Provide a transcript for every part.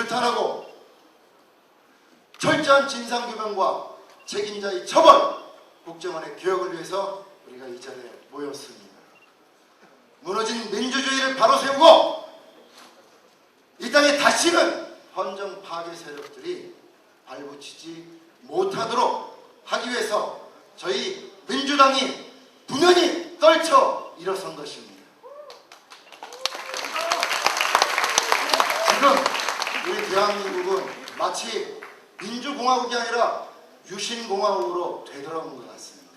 규탄하고 철저한 진상규명과 책임자의 처벌, 국정원의 개혁을 위해서 우리가 이 자리에 모였습니다. 무너진 민주주의를 바로 세우고 이 땅에 다시는 헌정 파괴 세력들이 발붙이지 못하도록 하기 위해서 저희 민주당이 분연히 떨쳐 일어선 것입니다. 지금 우리 대한민국은 마치 민주공화국이 아니라 유신공화국으로 되돌아온 것 같습니다.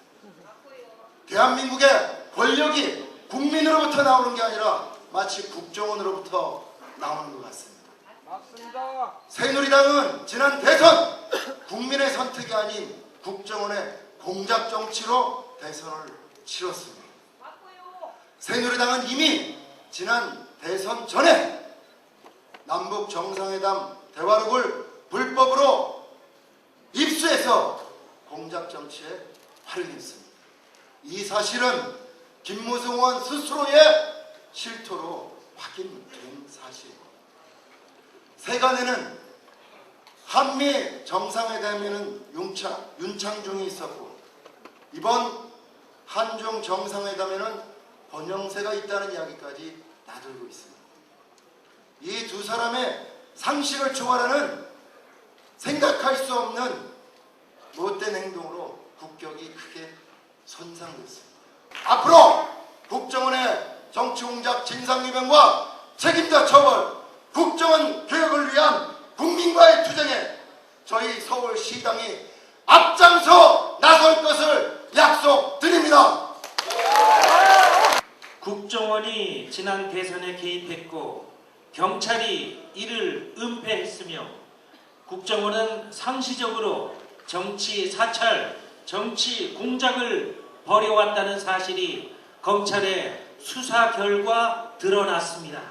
대한민국의 권력이 국민으로부터 나오는 게 아니라 마치 국정원으로부터 나오는 것 같습니다. 맞습니다. 새누리당은 지난 대선 국민의 선택이 아닌 국정원의 공작 정치로 대선을 치렀습니다. 새누리당은 이미 지난 대선 전에 남북 정상회담 대화록을 불법으로 입수해서 공작 정치에 활용했습니다. 이 사실은 김무성 의원 스스로의 실토로 확인된 사실입니다. 세간에는 한미 정상회담에는 윤창중이 있었고 이번 한중 정상회담에는 권영세가 있다는 이야기까지 나돌고 있습니다. 이 두 사람의 상식을 초월하는 생각할 수 없는 못된 행동으로 국격이 크게 손상됐습니다. 앞으로 국정원의 정치공작 진상규명과 책임자 처벌, 국정원 개혁을 위한 국민과의 투쟁에 저희 서울시당이 앞장서 나설 것을 약속드립니다. 국정원이 지난 대선에 개입했고 경찰이 이를 은폐했으며 국정원은 상시적으로 정치 사찰, 정치 공작을 벌여왔다는 사실이 검찰의 수사 결과 드러났습니다.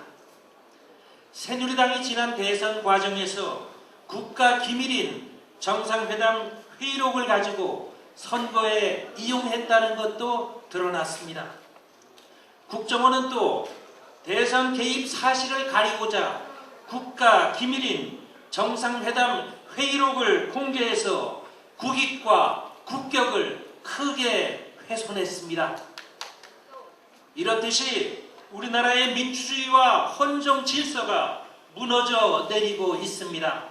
새누리당이 지난 대선 과정에서 국가 기밀인 정상회담 회의록을 가지고 선거에 이용했다는 것도 드러났습니다. 국정원은 또 대선 개입 사실을 가리고자 국가 기밀인 정상회담 회의록을 공개해서 국익과 국격을 크게 훼손했습니다. 이렇듯이 우리나라의 민주주의와 헌정 질서가 무너져 내리고 있습니다.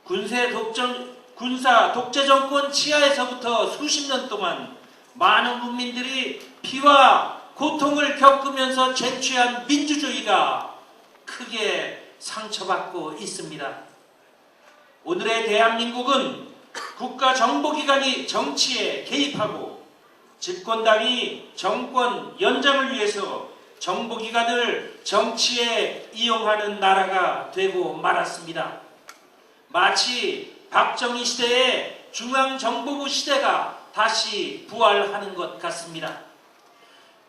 군사 독재 정권 치하에서부터 수십 년 동안 많은 국민들이 피와 고통을 겪으면서 쟁취한 민주주의가 크게 상처받고 있습니다. 오늘의 대한민국은 국가정보기관이 정치에 개입하고 집권당이 정권 연장을 위해서 정보기관을 정치에 이용하는 나라가 되고 말았습니다. 마치 박정희 시대의 중앙정보부 시대가 다시 부활하는 것 같습니다.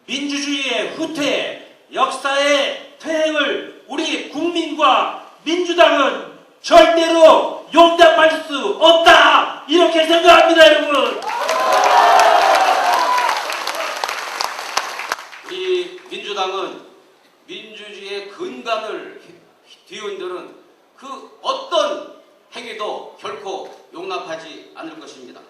민주주의의 후퇴, 역사의 퇴행을 우리 국민과 민주당은 절대로 용납할 수 없다! 이렇게 생각합니다, 여러분! 우리 민주당은 민주주의의 근간을 뒤흔드는 그 어떤 행위도 결코 용납하지 않을 것입니다.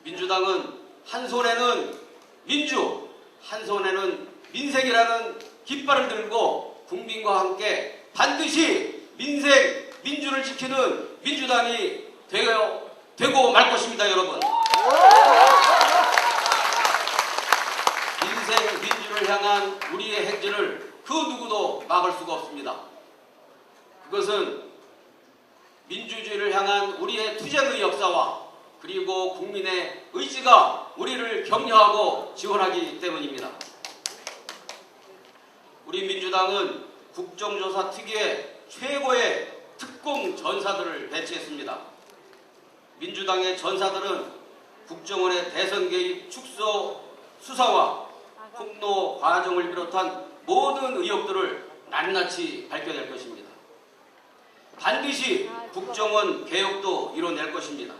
민주당은 한 손에는 민주, 한 손에는 민생이라는 깃발을 들고 국민과 함께 반드시 민생, 민주를 지키는 민주당이 되고 말 것입니다, 여러분. 민생, 민주를 향한 우리의 행진을 그 누구도 막을 수가 없습니다. 그것은 민주주의를 향한 우리의 투쟁의 역사와 그리고 국민의 의지가 우리를 격려하고 지원하기 때문입니다. 우리 민주당은 국정조사 특위에 최고의 특공 전사들을 배치했습니다. 민주당의 전사들은 국정원의 대선 개입 축소 수사와 폭로 과정을 비롯한 모든 의혹들을 낱낱이 밝혀낼 것입니다. 반드시 국정원 개혁도 이뤄낼 것입니다.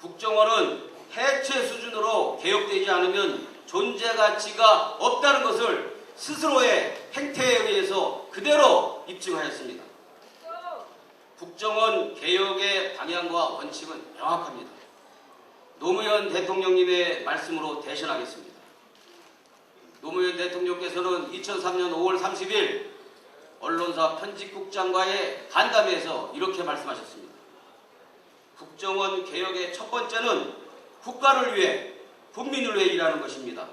국정원은 해체 수준으로 개혁되지 않으면 존재 가치가 없다는 것을 스스로의 행태에 의해서 그대로 입증하였습니다. 국정원 개혁의 방향과 원칙은 명확합니다. 노무현 대통령님의 말씀으로 대신하겠습니다. 노무현 대통령께서는 2003년 5월 30일 언론사 편집국장과의 간담회에서 이렇게 말씀하셨습니다. 국정원 개혁의 첫 번째는 국가를 위해 국민을 위해 일하는 것입니다.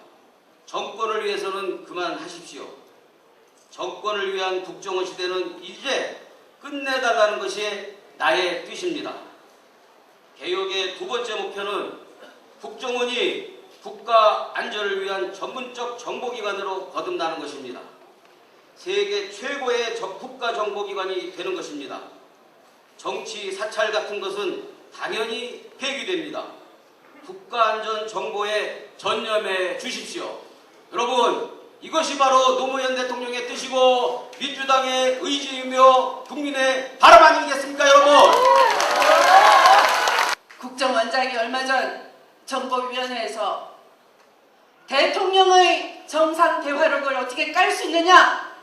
정권을 위해서는 그만하십시오. 정권을 위한 국정원 시대는 이제 끝내달라는 것이 나의 뜻입니다. 개혁의 두 번째 목표는 국정원이 국가 안전을 위한 전문적 정보기관으로 거듭나는 것입니다. 세계 최고의 국가 정보기관이 되는 것입니다. 정치 사찰 같은 것은 당연히 폐기됩니다. 국가안전 정보에 전념해 주십시오. 여러분, 이것이 바로 노무현 대통령의 뜻이고 민주당의 의지이며 국민의 바람 아니겠습니까, 여러분? 국정원장이 얼마 전 정보위원회에서 대통령의 정상 대화록을 어떻게 깔 수 있느냐?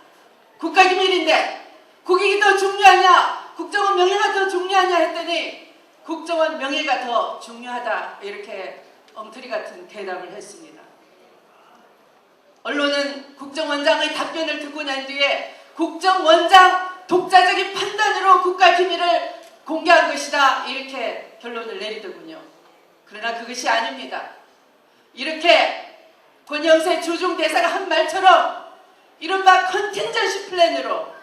국가기밀인데 국익이 더 중요하냐? 국정원 명예가 더 중요하냐 했더니 국정원 명예가 더 중요하다, 이렇게 엉터리 같은 대답을 했습니다. 언론은 국정원장의 답변을 듣고 난 뒤에 국정원장 독자적인 판단으로 국가기밀을 공개한 것이다, 이렇게 결론을 내리더군요. 그러나 그것이 아닙니다. 이렇게 권영세 주중대사가 한 말처럼 이른바 컨틴전시 플랜으로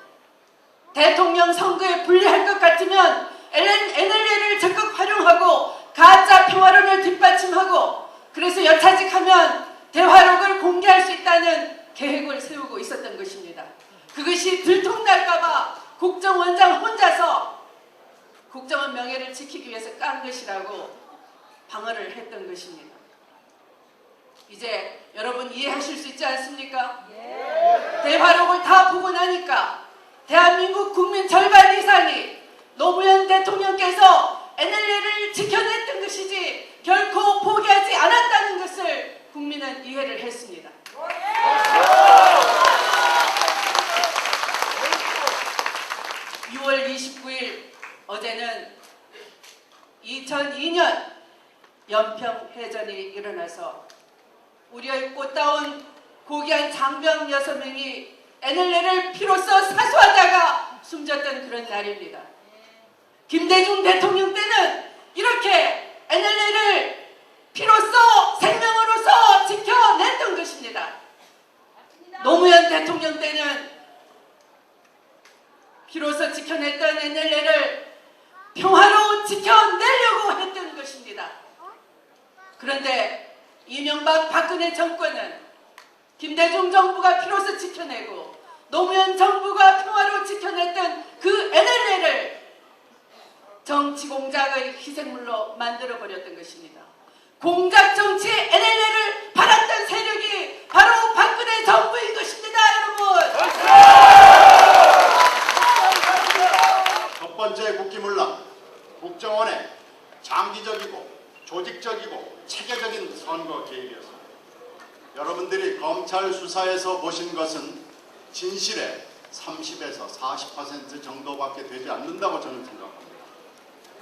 대통령 선거에 불리할 것 같으면 NLL을 적극 활용하고 가짜 평화론을 뒷받침하고, 그래서 여차직하면 대화록을 공개할 수 있다는 계획을 세우고 있었던 것입니다. 그것이 들통날까봐 국정원장 혼자서 국정원 명예를 지키기 위해서 깐 것이라고 방어를 했던 것입니다. 이제 여러분 이해하실 수 있지 않습니까? 대화록을 다 보고 나니까 대한민국 국민 절반 이상이 노무현 대통령께서 NLL을 지켜냈던 것이지 결코 포기하지 않았다는 것을 국민은 이해를 했습니다. 6월 29일 어제는 2002년 연평해전이 일어나서 우리의 꽃다운 고귀한 장병 6명이 NLL을 피로써 사수하다가 숨졌던 그런 날입니다. 김대중 대통령 때는 이렇게 NLL을 피로써 생명으로서 지켜냈던 것입니다. 노무현 대통령 때는 피로써 지켜냈던 NLL을 평화로 지켜내려고 했던 것입니다. 그런데 이명박 박근혜 정권은 김대중 정부가 피로써 지켜내고 노무현 정부가 평화로 지켜냈던 그 NLL을 정치 공작의 희생물로 만들어버렸던 것입니다. 공작 정치 NLL을 바랐던 세력이 바로 박근혜 정부인 것입니다, 여러분. 첫 번째 국기문란, 국정원의 장기적이고 조직적이고 체계적인 선거 개입이었습니다. 여러분들이 검찰 수사에서 보신 것은 진실의 30에서 40% 정도밖에 되지 않는다고 저는 생각합니다.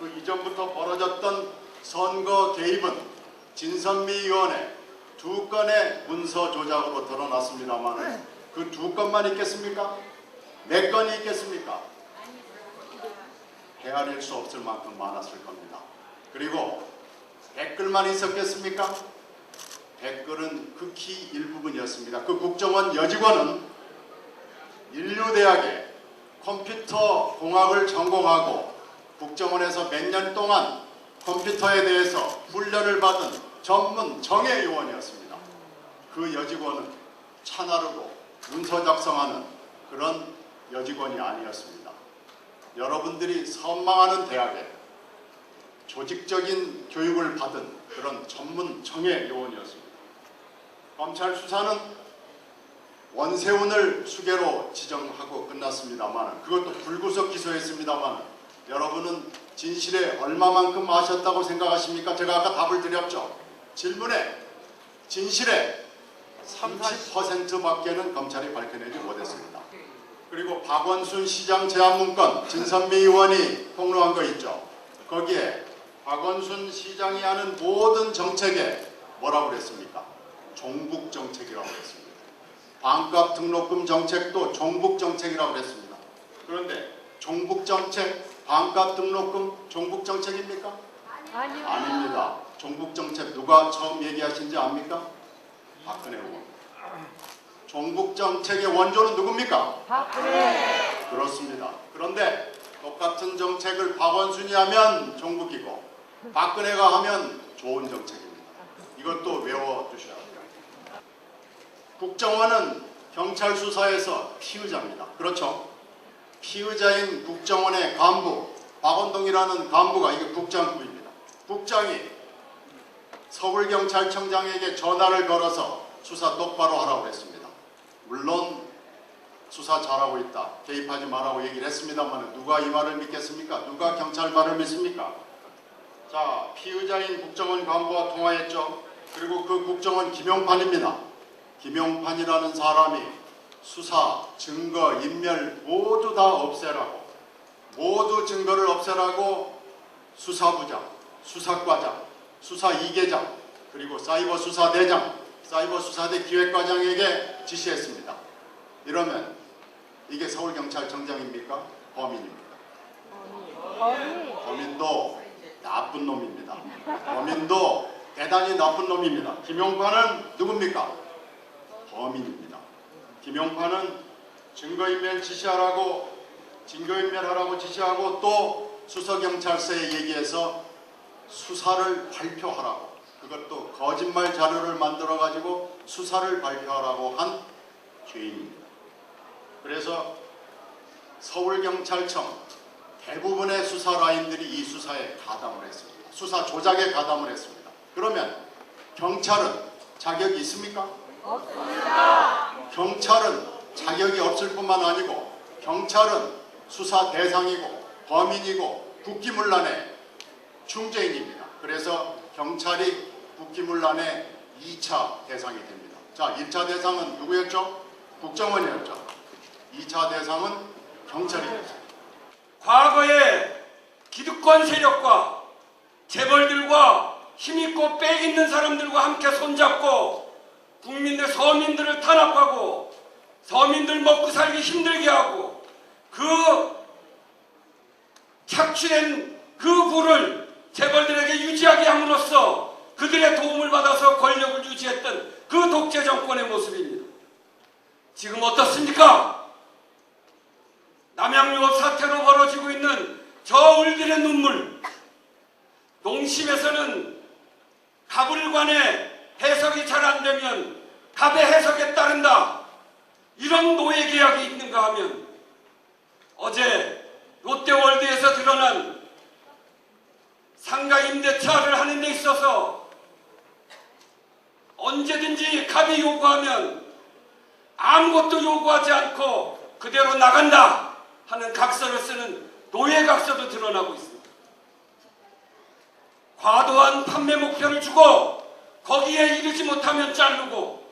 그 이전부터 벌어졌던 선거 개입은 진선미 의원의 2건의 문서 조작으로 드러났습니다만 그 2건만 있겠습니까? 몇 건이 있겠습니까? 헤아릴 수 없을 만큼 많았을 겁니다. 그리고 댓글만 있었겠습니까? 댓글은 극히 일부분이었습니다. 그 국정원 여직원은 인류대학에 컴퓨터 공학을 전공하고 국정원에서 몇 년 동안 컴퓨터에 대해서 훈련을 받은 전문 정예 요원이었습니다. 그 여직원은 차나르고 문서 작성하는 그런 여직원이 아니었습니다. 여러분들이 선망하는 대학에 조직적인 교육을 받은 그런 전문 정예 요원이었습니다. 검찰 수사는 원세훈을 수괴로 지정하고 끝났습니다만, 그것도 불구속 기소했습니다만, 여러분은 진실에 얼마만큼 아셨다고 생각하십니까? 제가 아까 답을 드렸죠. 질문에 진실의 30%밖에는 검찰이 밝혀내지 못했습니다. 그리고 박원순 시장 제안 문건 진선미 의원이 폭로한 거 있죠. 거기에 박원순 시장이 하는 모든 정책에 뭐라고 그랬습니까? 종북 정책이라고 그랬습니다. 반값 등록금 정책도 종북 정책이라고 그랬습니다. 그런데 종북 정책, 반값 등록금 종북 정책입니까? 아니요. 아닙니다. 종북 정책 누가 처음 얘기하신지 압니까? 박근혜 의원. 종북 정책의 원조는 누굽니까? 박근혜. 그렇습니다. 그런데 똑같은 정책을 박원순이 하면 종북이고 박근혜가 하면 좋은 정책입니다. 이것도 외워두셔야 합니다. 국정원은 경찰 수사에서 피의자입니다. 그렇죠? 피의자인 국정원의 간부 박원동이라는 간부가 이게 국장급입니다. 국장이 서울경찰청장에게 전화를 걸어서 수사 똑바로 하라고 했습니다. 물론 수사 잘하고 있다, 개입하지 말라고 얘기를 했습니다만 누가 이 말을 믿겠습니까? 누가 경찰 말을 믿습니까? 자, 피의자인 국정원 간부와 통화했죠. 그리고 그 국정원 김용판입니다. 김용판이라는 사람이 수사, 증거, 인멸 모두 다 없애라고, 모두 증거를 없애라고 수사부장, 수사과장, 수사 2계장, 그리고 사이버 수사대장, 사이버 수사대 기획과장에게 지시했습니다. 이러면 이게 서울경찰청장입니까? 범인입니까? 범인도 나쁜 놈입니다. 범인도 대단히 나쁜 놈입니다. 김용판은 누굽니까? 범인입니다. 김용판은 증거인멸 지시하라고, 증거인멸하라고 지시하고 또 수서경찰서에 얘기해서 수사를 발표하라고, 그것도 거짓말 자료를 만들어 가지고 수사를 발표하라고 한 죄인입니다. 그래서 서울경찰청 대부분의 수사 라인들이 이 수사에 가담을 했습니다. 수사 조작에 가담을 했습니다. 그러면 경찰은 자격이 있습니까? 없습니다. 경찰은 자격이 없을 뿐만 아니고 경찰은 수사 대상이고 범인이고 국기문란의 중죄인입니다. 그래서 경찰이 국기문란의 2차 대상이 됩니다. 자, 1차 대상은 누구였죠? 국정원이었죠. 2차 대상은 경찰이었죠. 과거에 기득권 세력과 재벌들과 힘있고 빽 있는 사람들과 함께 손잡고 국민들, 서민들을 탄압하고 서민들 먹고 살기 힘들게 하고 그 착취된 그 부를 재벌들에게 유지하게 함으로써 그들의 도움을 받아서 권력을 유지했던 그 독재 정권의 모습입니다. 지금 어떻습니까? 남양유업 사태로 벌어지고 있는 저 을들의 눈물, 농심에서는 갑을 관해 해석이 잘 안 되면 갑의 해석에 따른다, 이런 노예 계약이 있는가 하면 어제 롯데월드에서 드러난 상가 임대차를 하는 데 있어서 언제든지 갑이 요구하면 아무것도 요구하지 않고 그대로 나간다 하는 각서를 쓰는 노예 각서도 드러나고 있습니다. 과도한 판매 목표를 주고 거기에 이르지 못하면 자르고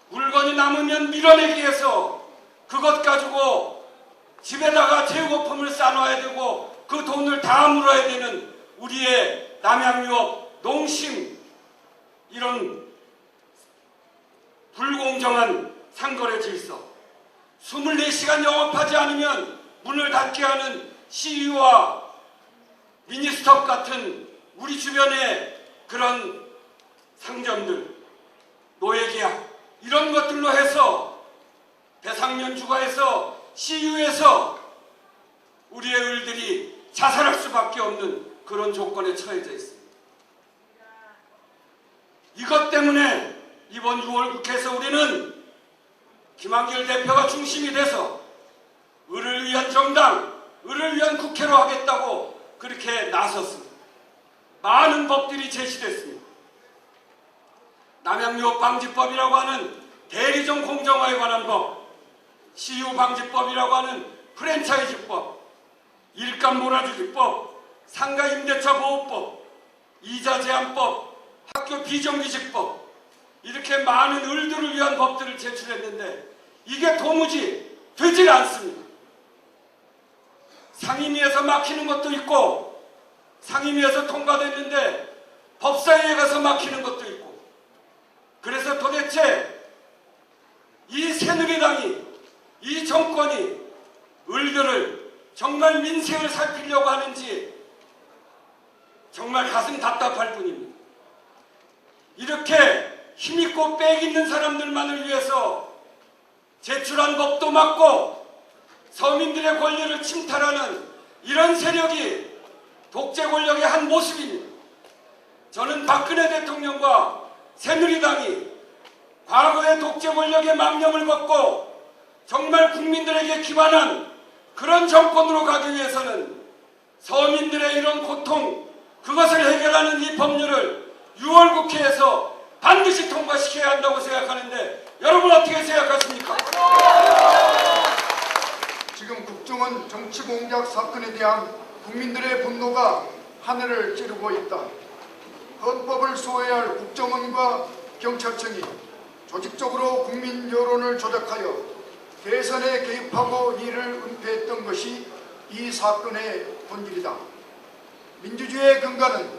물건이 남으면 밀어내기 위해서 그것 가지고 집에다가 재고품을 싸놔야 되고 그 돈을 다 물어야 되는 우리의 남양유업, 농심, 이런 불공정한 상거래 질서, 24시간 영업하지 않으면 문을 닫게 하는 CU와 미니스톱 같은 우리 주변의 그런 상점들, 노예계약, 이런 것들로 해서 배상면 주가에서 CU에서 우리의 을들이 자살할 수밖에 없는 그런 조건에 처해져 있습니다. 이것 때문에 이번 6월 국회에서 우리는 김한길 대표가 중심이 돼서 을을 위한 정당, 을을 위한 국회로 하겠다고 그렇게 나섰습니다. 많은 법들이 제시됐습니다. 남양유업 방지법이라고 하는 대리점 공정화에 관한 법, CU 방지법이라고 하는 프랜차이즈법, 일감 몰아주기법, 상가 임대차 보호법, 이자 제한법, 학교 비정규직법, 이렇게 많은 을들을 위한 법들을 제출했는데 이게 도무지 되질 않습니다. 상임위에서 막히는 것도 있고 상임위에서 통과됐는데 법사위에 가서 막히는 것도 있고, 그래서 도대체 이 새누리당이, 이 정권이 을들을 정말 민생을 살피려고 하는지 정말 가슴 답답할 뿐입니다. 이렇게 힘있고 빽 있는 사람들만을 위해서 제출한 법도 막고 서민들의 권리를 침탈하는 이런 세력이 독재 권력의 한 모습입니다. 저는 박근혜 대통령과 새누리당이 과거의 독재 권력의 망령을 벗고 정말 국민들에게 기반한 그런 정권으로 가기 위해서는 서민들의 이런 고통, 그것을 해결하는 이 법률을 6월 국회에서 반드시 통과시켜야 한다고 생각하는데, 여러분 어떻게 생각하십니까? 지금 국정원 정치공작 사건에 대한 국민들의 분노가 하늘을 찌르고 있다. 헌법을 수호해야 할 국정원과 경찰청이 조직적으로 국민 여론을 조작하여 대선에 개입하고 이를 은폐했던 것이 이 사건의 본질이다. 민주주의의 근간은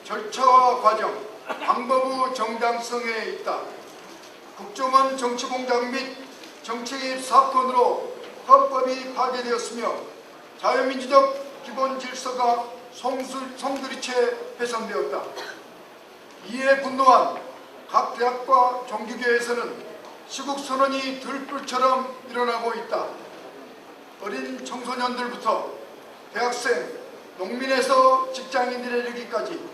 절차와 과정, 방법의 정당성에 있다. 국정원 정치공작 및 정치개입 사건으로 헌법이 파괴되었으며 자유민주적 기본 질서가 송두리째 훼손되었다. 이에 분노한 각 대학과 종교계에서는 시국선언이 들불처럼 일어나고 있다. 어린 청소년들부터 대학생, 농민에서 직장인들에 이르기까지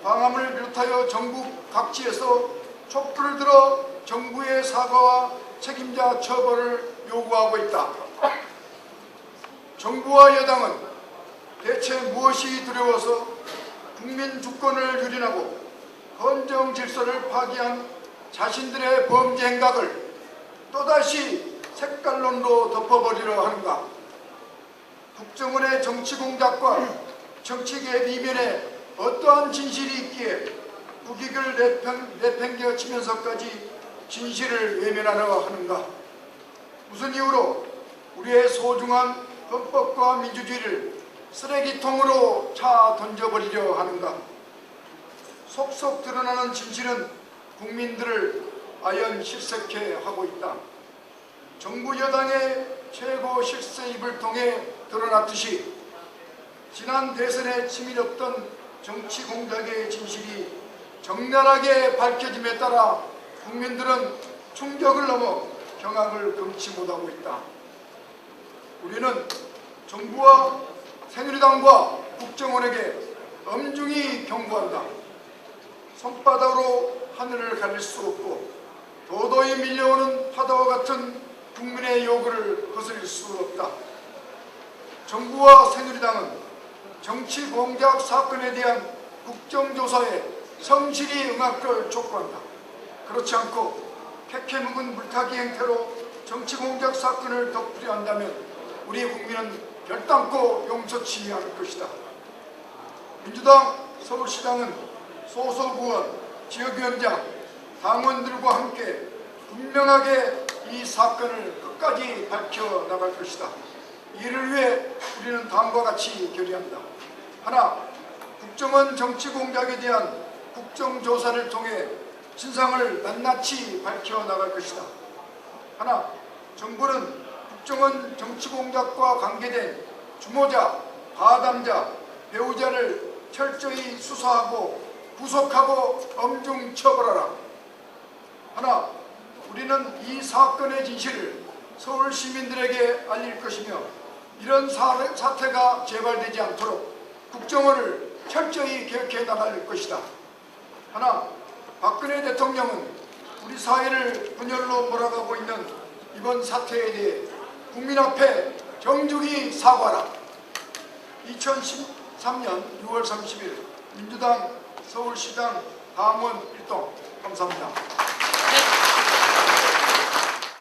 광화문을 비롯하여 전국 각지에서 촛불을 들어 정부의 사과와 책임자 처벌을 요구하고 있다. 정부와 여당은 대체 무엇이 두려워서 국민 주권을 유린하고 헌정 질서를 파기한 자신들의 범죄 행각을 또다시 색깔론으로 덮어버리려 하는가? 국정원의 정치 공작과 정치개입 이면에 어떠한 진실이 있기에 국익을 내팽개치면서까지 진실을 외면하려 하는가? 무슨 이유로 우리의 소중한 헌법과 민주주의를 쓰레기통으로 차 던져버리려 하는가? 속속 드러나는 진실은 국민들을 아연 실색해 하고 있다. 정부 여당의 최고 실세입을 통해 드러났듯이 지난 대선에 치밀었던 정치 공작의 진실이 적나라하게 밝혀짐에 따라 국민들은 충격을 넘어 경악을 금치 못하고 있다. 우리는 정부와 새누리당과 국정원에게 엄중히 경고한다. 손바닥으로 하늘을 가릴 수 없고 도도히 밀려오는 파도와 같은 국민의 요구를 거스릴 수 없다. 정부와 새누리당은 정치 공작 사건에 대한 국정조사에 성실히 응하기를 촉구한다. 그렇지 않고 캐캐묵은 물타기 행태로 정치 공작 사건을 덮으려 한다면 우리 국민은 결단코 용서치 않을 것이다. 민주당 서울시당은 소속 의원, 지역위원장, 당원들과 함께 분명하게 이 사건을 끝까지 밝혀나갈 것이다. 이를 위해 우리는 다음과 같이 결의한다. 하나, 국정원 정치 공작에 대한 국정조사를 통해 진상을 낱낱이 밝혀나갈 것이다. 하나, 정부는 국정원 정치 공작과 관계된 주모자, 가담자, 배우자를 철저히 수사하고 구속하고 엄중 처벌하라. 하나, 우리는 이 사건의 진실을 서울 시민들에게 알릴 것이며 이런 사태가 재발되지 않도록 국정원을 철저히 개혁해 나갈 것이다. 하나, 박근혜 대통령은 우리 사회를 분열로 몰아가고 있는 이번 사태에 대해 국민 앞에 정중히 사과하라. 2013년 6월 30일 민주당 서울시당 당원 일동. 감사합니다. 네.